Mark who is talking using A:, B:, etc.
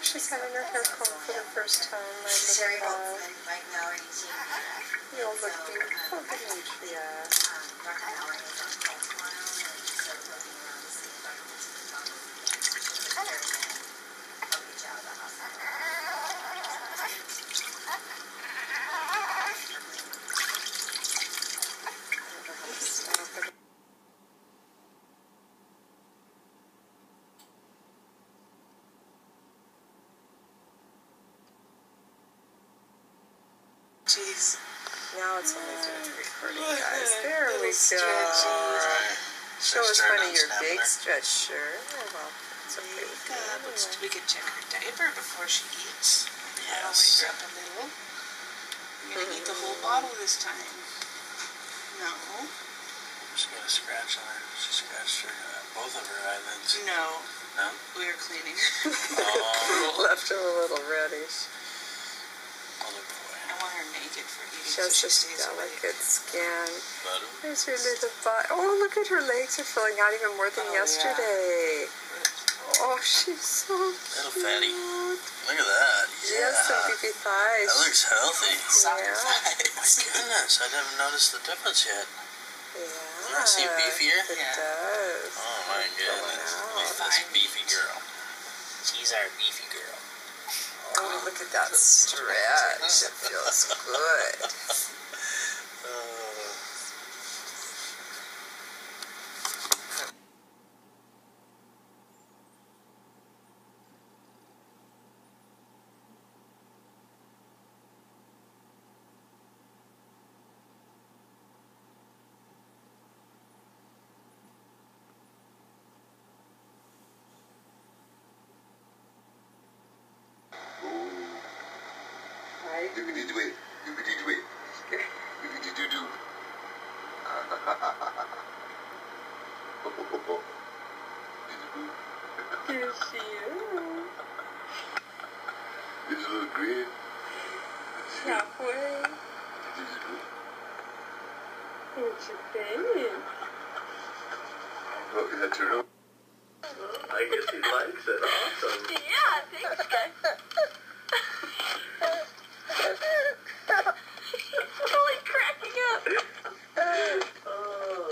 A: She's having her hair combed for the first time. My little you all look beautiful, Demetria.
B: Jeez.
A: Now it's only doing the recording, guys. There we go.
B: Right.
A: Show us one of your big stretch. Sure. Well, it's okay.
B: We could check her diaper before she eats.
C: Yes.
B: Wake her up a little. You're gonna eat the whole bottle this time. No.
C: She got a scratch on her. She scratched her, both of her eyelids.
B: No.
C: No?
B: We were cleaning.
C: Oh.
A: Left her a little reddish.
C: Mother boy.
B: I want her naked for eating.
A: She has
B: so
A: such
B: stays awake.
A: delicate skin.
C: Butter?
A: There's your little butt. Oh, look at her legs are filling out even more than yesterday.
C: Yeah.
A: Oh, she's so
C: Little
A: cute.
C: fatty. Look at that.
A: She has some beefy thighs.
C: That looks healthy.
B: Soccer
A: Yeah.
C: My
B: thighs.
C: goodness, I haven't noticed the difference yet.
A: Yeah.
C: Doesn't that seem beefier?
A: It
B: Yeah.
A: does.
C: Oh my goodness.
A: Wow.
C: Look at this beefy girl. She's our beefy girl.
A: Oh, look at that stretch. It feels good.
D: Doobity-doo-wee, doobity-doo-wee, doobity-doo-doo.
A: Here she is.
D: There's a little grin.
A: Halfway. What you think?
D: Oh, that's her own. I guess he likes it. Awesome.
A: Yeah, thanks, guys. Totally cracking up.
D: Oh,